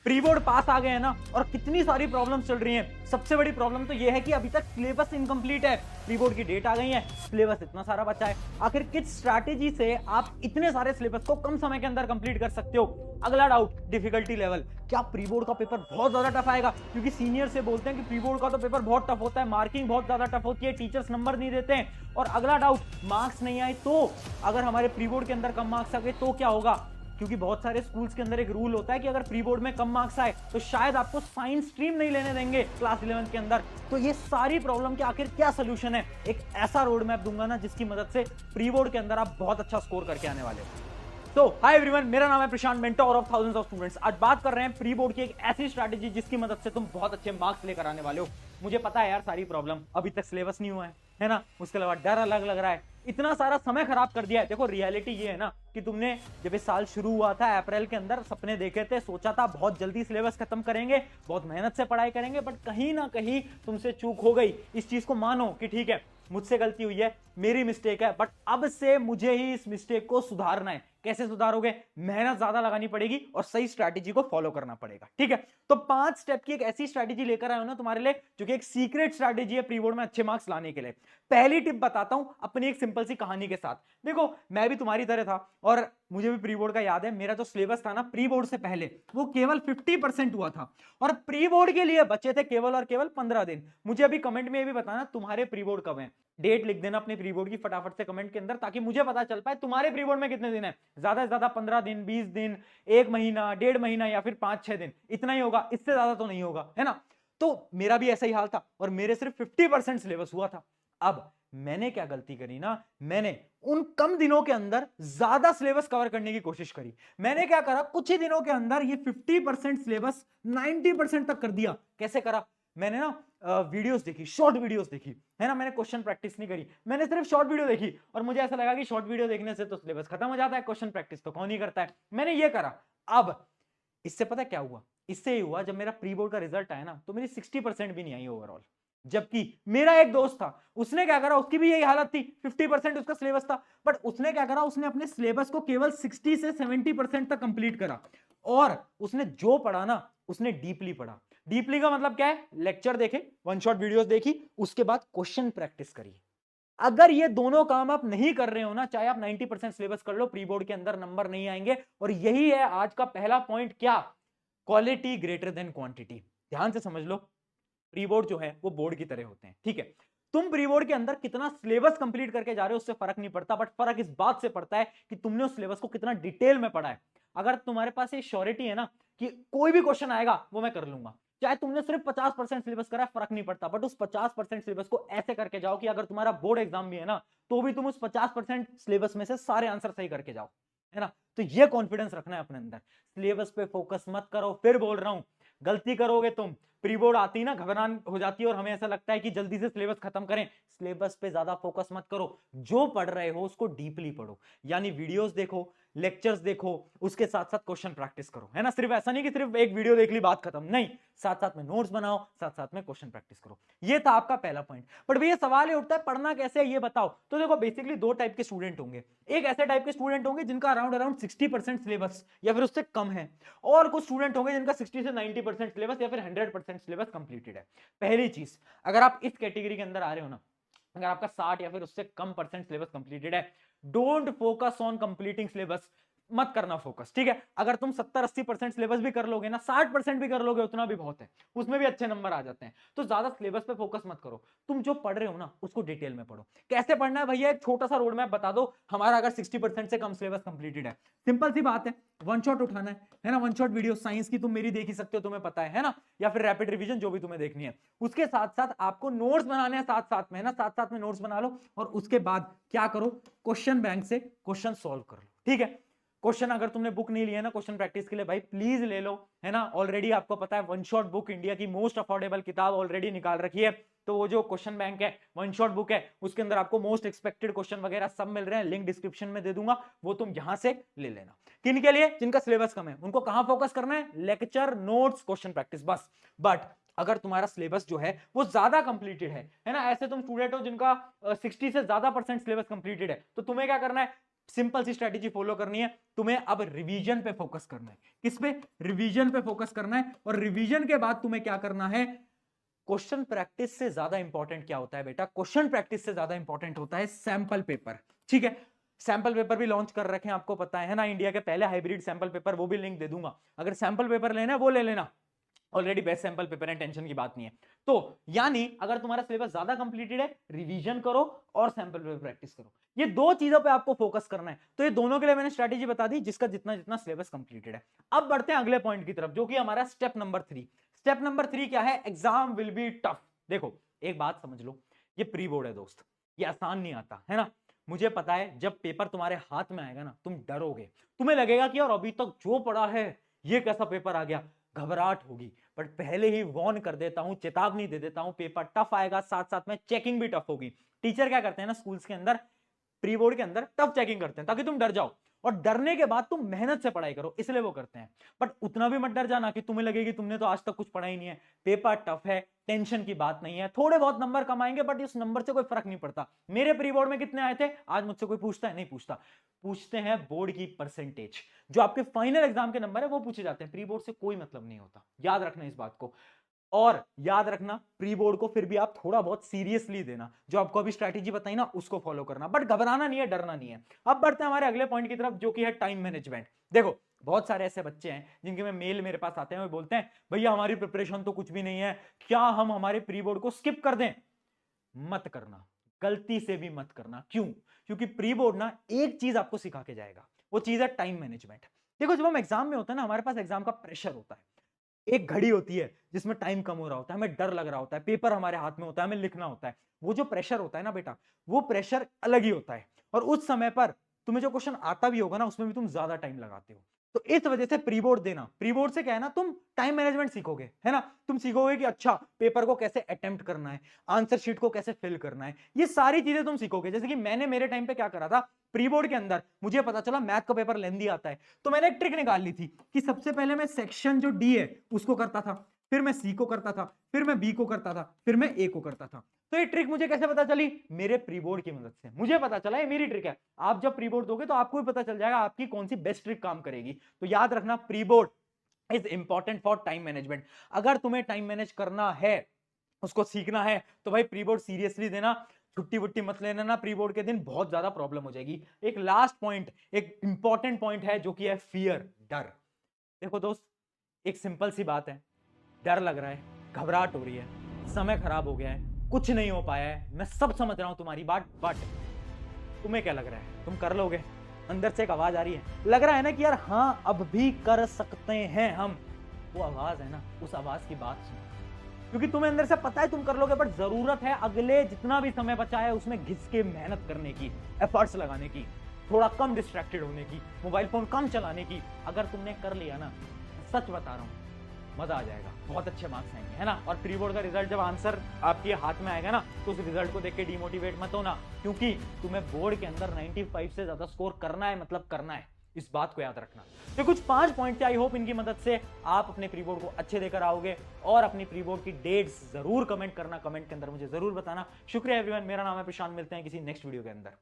Pre board पास आ गए हैं ना, और कितनी सारी प्रॉब्लम्स चल रही हैं। सबसे बड़ी प्रॉब्लम तो ये है कि अभी तक सिलेबस इनकम्प्लीट है। प्री बोर्ड की डेट आ गई है, सिलेबस इतना सारा बचा है। आखिर किस स्ट्रैटेजी से आप इतने सारे सिलेबस को कम समय के अंदर कंप्लीट कर सकते हो? अगला डाउट, डिफिकल्टी लेवल। क्या प्री बोर्ड का पेपर बहुत ज्यादा टफ आएगा? क्योंकि सीनियर से बोलते हैं कि प्री बोर्ड का तो पेपर बहुत टफ होता है, मार्किंग बहुत ज्यादा टफ होती है, टीचर्स नंबर नहीं देते हैं। और अगला डाउट, मार्क्स नहीं आए तो? अगर हमारे प्री बोर्ड के अंदर कम मार्क्स आ गए तो क्या होगा? क्योंकि बहुत सारे स्कूल्स के अंदर एक रूल होता है कि अगर प्री बोर्ड में कम मार्क्स आए तो शायद आपको साइंस स्ट्रीम नहीं लेने देंगे क्लास 11 के अंदर। तो ये सारी प्रॉब्लम के आखिर क्या सोल्यूशन है? एक ऐसा रोड मैप दूंगा ना जिसकी मदद से प्री बोर्ड के अंदर आप बहुत अच्छा स्कोर करके आने वाले हो। तो हाय एवरीवन, मेरा नाम है Prashant, mentor of thousands of students. आज बात कर रहे हैं प्री बोर्ड की एक ऐसी स्ट्रैटेजी जिसकी मदद से तुम बहुत अच्छे मार्क्स लेकर आने वाले हो। मुझे पता है यार, सारी प्रॉब्लम, अभी तक सिलेबस नहीं हुआ है ना, उसके अलावा डर अलग लग रहा है, इतना सारा समय खराब कर दिया है। देखो रियलिटी ये है ना कि तुमने जब ये साल शुरू हुआ था अप्रैल के अंदर, सपने देखे थे, सोचा था बहुत जल्दी सिलेबस खत्म करेंगे, बहुत मेहनत से पढ़ाई करेंगे, बट कहीं ना कहीं तुमसे चूक हो गई। इस चीज को मानो कि ठीक है, मुझसे गलती हुई है, मेरी मिस्टेक है, बट अब से मुझे ही इस मिस्टेक को सुधारना है। कैसे सुधारोगे? मेहनत ज्यादा लगानी पड़ेगी और सही स्ट्रैटेजी को फॉलो करना पड़ेगा। ठीक है, तो 5 स्टेप की एक ऐसी स्ट्रैटेजी लेकर आया हूं ना तुम्हारे लिए, जो कि एक सीक्रेट स्ट्रैटेजी है प्री बोर्ड में अच्छे मार्क्स लाने के लिए। पहली टिप बताता हूं अपनी एक सिंपल सी कहानी के साथ। देखो, मैं भी तुम्हारी तरह था और मुझे भी प्री बोर्ड का याद है। मेरा जो सिलेबस था ना प्री बोर्ड से पहले, वो केवल 50% हुआ था और प्री बोर्ड के लिए बचे थे केवल और केवल 15 दिन। मुझे अभी कमेंट में ये भी बताना तुम्हारे प्री बोर्ड कब है, डेट लिख देना अपने प्री बोर्ड की फटाफट से कमेंट के अंदर, ताकि मुझे पता चल पाए तुम्हारे प्री बोर्ड में कितने दिन है। ज्यादा से ज्यादा 15 दिन, 20 दिन, 1 महीना, 1.5 महीना या फिर 5-6 दिन, इतना ही होगा, इससे ज्यादा तो नहीं होगा, है ना। तो मेरा भी ऐसा ही हाल था और मेरे सिर्फ 50% सिलेबस हुआ था। अब मैंने क्या गलती करी ना, मैंने उन कम दिनों के अंदर ज्यादा सिलेबस कवर करने की कोशिश करी। मैंने क्या करा, कुछ ही दिनों के अंदर ये 50% सिलेबस 90% तक कर दिया। कैसे करा? मैंने ना वीडियोस देखी, शॉर्ट वीडियोस देखी, है ना। मैंने क्वेश्चन प्रैक्टिस नहीं करी, मैंने सिर्फ शॉर्ट वीडियो देखी और मुझे ऐसा लगा कि शॉर्ट वीडियो देखने से तो सिलेबस खत्म हो जाता है, क्वेश्चन प्रैक्टिस तो कौन ही करता है। मैंने ये करा। अब इससे पता क्या हुआ? इससे ही हुआ, जब मेरा प्री बोर्ड का रिजल्ट आया ना तो मेरी 60% भी नहीं आई ओवरऑल। जबकि मेरा एक दोस्त था, उसने क्या करा, उसकी भी यही हालत थी, 50% उसका सिलेबस था, बट उसने क्या करा, उसने अपने सिलेबस को केवल 60 से 70% तक कंप्लीट करा। और उसने जो पढ़ा ना, उसने डीपली पढ़ा। डीपली का मतलब क्या है? लेक्चर देखे, वन शॉट वीडियोस देखी, उसके बाद क्वेश्चन प्रैक्टिस करी। अगर ये दोनों काम आप नहीं कर रहे हो ना, चाहे आप 90% सिलेबस कर लो, प्री बोर्ड के अंदर नंबर नहीं आएंगे। और यही है आज का पहला पॉइंट। क्या? Quality greater than quantity. ध्यान से समझ लो, प्री बोर्ड जो है वो बोर्ड की तरह होते हैं, ठीक है। तुम प्री बोर्ड के अंदर कितना सिलेबस कंप्लीट करके जा रहे हो उससे फर्क नहीं पड़ता, बट फर्क इस बात से पड़ता है कि तुमने उस सिलेबस को कितना डिटेल में पढ़ा है। अगर तुम्हारे पास ये श्योरिटी है ना कि कोई भी क्वेश्चन आएगा वो मैं कर लूंगा, चाहे तुमने सिर्फ 50% सिलेबस करा है, फर्क नहीं पड़ता, बट उस 50% सिलेबस को ऐसे करके जाओ कि अगर तुम्हारा बोर्ड एग्जाम भी है ना तो भी तुम उस 50% सिलेबस में से सारे आंसर सही करके जाओ, है ना। तो ये कॉन्फिडेंस रखना है अपने अंदर। सिलेबस पे फोकस मत करो, फिर बोल रहा हूं, गलती करोगे तुम, प्री बोर्ड आती है ना घबराहट हो जाती है और हमें ऐसा लगता है कि जल्दी से सिलेबस खत्म करें। सिलेबस पे ज्यादा फोकस मत करो, जो पढ़ रहे हो उसको डीपली पढ़ो, यानी वीडियोस देखो, लेक्चर्स देखो, उसके साथ साथ क्वेश्चन प्रैक्टिस करो, है ना। सिर्फ ऐसा नहीं कि सिर्फ एक वीडियो देख ली बात खत्म, नहीं, साथ साथ में नोट्स बनाओ, साथ साथ में क्वेश्चन प्रैक्टिस करो। ये था आपका पहला पॉइंट। बट भैया सवाल ये उठता है, पढ़ना कैसे है ये बताओ। तो देखो, बेसिकली 2 टाइप के स्टूडेंट होंगे। एक ऐसे टाइप के स्टूडेंट होंगे जिनका अराउंड 60% सिलेबस या फिर उससे कम है, और कुछ स्टूडेंट होंगे जिनका 60 से 90% सिलेबस या फिर 100% सिलेबस कंप्लीटेड है। पहली चीज, अगर आप इस कैटेगरी के अंदर आ रहे हो ना, अगर आपका 60 या फिर उससे कम परसेंट सिलेबस कंप्लीटेड है, don't focus on completing syllabus, मत करना फोकस, ठीक है। अगर तुम 70-80% सिलेबस भी कर लोगे ना, 60% भी कर लोगे, उतना भी बहुत है, उसमें भी अच्छे नंबर आ जाते हैं। तो ज्यादा सिलेबस पे फोकस मत करो, तुम जो पढ़ रहे हो ना उसको डिटेल में पढ़ो। कैसे पढ़ना है भैया, एक छोटा सा रोड मैप बता दो। हमारा अगर 60% से कम सिलेबस कंप्लीटेड है, सिंपल सी बात है, वन शॉट उठाना है ना। वन शॉट वीडियो साइंस की तुम मेरी देख ही सकते हो, तुम्हें पता है ना, या फिर रैपिड रिवीजन, जो भी तुम्हें देखनी है। उसके साथ साथ आपको नोट्स बनाने हैं, साथ साथ में, है ना, साथ साथ में नोट्स बना लो। और उसके बाद क्या करो, क्वेश्चन बैंक से क्वेश्चन सॉल्व कर लो, ठीक है। क्वेश्चन अगर तुमने बुक नहीं लिया ना क्वेश्चन प्रैक्टिस के लिए, भाई प्लीज ले लो, है ना। ऑलरेडी आपको पता है वन शॉट बुक इंडिया की मोस्ट अफोर्डेबल किताब ऑलरेडी निकाल रखी है। तो वो जो क्वेश्चन बैंक है, वन शॉट बुक है, उसके अंदर आपको मोस्ट एक्सपेक्टेड क्वेश्चन वगैरह सब मिल रहे हैं, लिंक डिस्क्रिप्शन में दे दूंगा, वो तुम यहां से ले लेना। किन के लिए? जिनका सिलेबस कम है, उनको कहां फोकस करना है? लेक्चर, नोट्स, क्वेश्चन प्रैक्टिस, बस। बट अगर तुम्हारा सिलेबस जो है वो ज्यादा कंप्लीटेड है ना, ऐसे तुम स्टूडेंट हो जिनका 60 से ज्यादा परसेंट सिलेबस कंप्लीटेड है, तो तुम्हें क्या करना है? सिंपल सी स्ट्रेटेजी फॉलो करनी है तुम्हें। अब रिवीजन पे फोकस करना है। किस पे? रिवीजन पे फोकस करना है। और रिवीजन के बाद तुम्हें क्या करना है? क्वेश्चन प्रैक्टिस से ज्यादा इंपॉर्टेंट क्या होता है बेटा? क्वेश्चन प्रैक्टिस से ज्यादा इंपॉर्टेंट होता है सैंपल पेपर। ठीक है, सैंपल पेपर भी लॉन्च कर रखे हैं, आपको पता है ना, इंडिया के पहले हाइब्रिड सैंपल पेपर, वो भी लिंक दे दूंगा। अगर सैंपल पेपर लेना है वो ले लेना, ऑलरेडी बेस्ट सैंपल पेपर है, टेंशन की बात नहीं है। तो यानी अगर तुम्हारा सिलेबस ज्यादा कंप्लीटेड है, रिवीजन करो और सैंपल पेपर प्रैक्टिस करो। ये दो चीजों पे आपको फोकस करना है। तो ये दोनों के लिए मैंने स्ट्रेटेजी बता दी, जिसका जितना जितना सिलेबस कंप्लीटेड है। अब बढ़ते हैं अगले पॉइंट की तरफ, जो कि हमारा स्टेप नंबर 3। स्टेप नंबर 3 क्या है? Exam will be tough. देखो एक बात समझ लो, ये प्री बोर्ड है दोस्त, ये आसान नहीं आता है ना। मुझे पता है जब पेपर तुम्हारे हाथ में आएगा ना, तुम डरोगे, तुम्हें लगेगा कि यार अभी तक जो पढ़ा है ये कैसा पेपर आ गया, घबराहट होगी। बट पहले ही वॉर्न कर देता हूं, चेतावनी दे देता हूं, पेपर टफ आएगा, साथ साथ में चेकिंग भी टफ होगी। टीचर क्या करते हैं ना स्कूल्स के अंदर, प्री बोर्ड के अंदर टफ चेकिंग करते हैं ताकि तुम डर जाओ, और डरने के बाद तुम मेहनत से पढ़ाई करो, इसलिए वो करते हैं। बट उतना भी मत डर जाना कि तुम्हें लगे कि तुमने तो आज तक कुछ पढ़ा ही नहीं है। पेपर टफ है, टेंशन की बात नहीं है, थोड़े बहुत नंबर कम आएंगे, बट इस नंबर से कोई फर्क नहीं पड़ता। मेरे प्री बोर्ड में कितने आए थे आज मुझसे कोई पूछता है? नहीं पूछता। पूछते हैं बोर्ड की परसेंटेज, जो आपके फाइनल एग्जाम के नंबर है वो पूछे जाते हैं। प्री बोर्ड से कोई मतलब नहीं होता, याद रखना इस बात को। और याद रखना, प्री बोर्ड को फिर भी आप थोड़ा बहुत सीरियसली देना, जो आपको अभी स्ट्रैटेजी बताई ना उसको फॉलो करना, बट घबराना नहीं है, डरना नहीं है। अब बढ़ते हैं हमारे अगले पॉइंट की तरफ, जो कि है टाइम मैनेजमेंट। देखो बहुत सारे ऐसे बच्चे हैं जिनके में मेल मेरे पास आते हैं, वो बोलते हैं भैया हमारी प्रिपरेशन तो कुछ भी नहीं है, क्या हम हमारे प्री बोर्ड को स्किप कर दें? मत करना, गलती से भी मत करना। क्यों? क्योंकि प्री बोर्ड ना एक चीज आपको सिखा के जाएगा, वो चीज है टाइम मैनेजमेंट। देखो जब हम एग्जाम में होते हैं ना, हमारे पास एग्जाम का प्रेशर होता है, एक घड़ी होती है जिसमें टाइम कम हो रहा होता है, हमें डर लग रहा होता है, पेपर हमारे हाथ में होता है, हमें लिखना होता है। वो जो प्रेशर होता है ना बेटा, वो प्रेशर अलग ही होता है। और उस समय पर तुम्हें जो क्वेश्चन आता भी होगा ना, उसमें भी तुम ज्यादा टाइम लगाते हो। तो इस वजह से प्री बोर्ड देना, प्री बोर्ड से क्या है ना, तुम टाइम मैनेजमेंट सीखोगे, है ना। तुम सीखोगे कि अच्छा पेपर को कैसे अटेम्प्ट करना है, आंसर शीट को कैसे फिल करना है, ये सारी चीजें तुम सीखोगे। जैसे कि मैंने मेरे टाइम पे क्या करा था, प्री बोर्ड के अंदर मुझे पता चला मैथ का पेपर लेंदी आता है, तो मैंने एक ट्रिक निकाल ली थी कि सबसे पहले मैं सेक्शन जो डी है उसको करता था, फिर मैं सी को करता था, फिर मैं बी को करता था, फिर मैं ए को करता था। तो ये ट्रिक मुझे कैसे पता चली? मेरे प्री बोर्ड की मदद से मुझे पता चला ये मेरी ट्रिक है। आप जब प्री बोर्ड दोगे तो आपको भी पता चल जाएगा आपकी कौन सी बेस्ट ट्रिक काम करेगी। तो याद रखना, pre board is important for time management. अगर तुम्हें टाइम मैनेज करना है, उसको सीखना है, तो भाई प्री बोर्ड सीरियसली देना, छुट्टी वुट्टी मत लेना ना, प्री बोर्ड के दिन बहुत ज्यादा प्रॉब्लम हो जाएगी। एक लास्ट पॉइंट, एक इंपॉर्टेंट पॉइंट है, जो कि है फियर, डर। देखो दोस्त, एक सिंपल सी बात है, डर लग रहा है, घबराहट हो रही है, समय खराब हो गया है, कुछ नहीं हो पाया है, मैं सब समझ रहा हूं तुम्हारी बात, बट तुम्हें क्या लग रहा है, तुम कर लोगे? अंदर से एक आवाज आ रही है, लग रहा है ना कि यार हाँ अब भी कर सकते हैं हम। वो आवाज है ना, उस आवाज की बात सुनो, क्योंकि तुम्हें अंदर से पता है तुम कर लोगे, बट जरूरत है अगले जितना भी समय बचा है उसमें घिस के मेहनत करने की, एफर्ट्स लगाने की, थोड़ा कम डिस्ट्रैक्टेड होने की, मोबाइल फोन कम चलाने की। अगर तुमने कर लिया ना, सच बता रहा हूं, मजा आ जाएगा, बहुत अच्छे मार्क्स आएंगे, है ना। और प्री बोर्ड का रिजल्ट जब आंसर आपके हाथ में आएगा ना, तो उस रिजल्ट को देख के डिमोटिवेट मत होना, क्योंकि तुम्हें बोर्ड के अंदर 95 से ज्यादा स्कोर करना है, मतलब करना है, इस बात को याद रखना। तो कुछ 5 पॉइंट थे, आई होप इनकी मदद से आप अपने प्री बोर्ड को अच्छे देकर आओगे। और अपनी प्री बोर्ड की डेट्स जरूर कमेंट करना, कमेंट के अंदर मुझे जरूर बताना। शुक्रिया एवरीवन, मेरा नाम है प्रशांत, मिलते हैं किसी नेक्स्ट वीडियो के अंदर।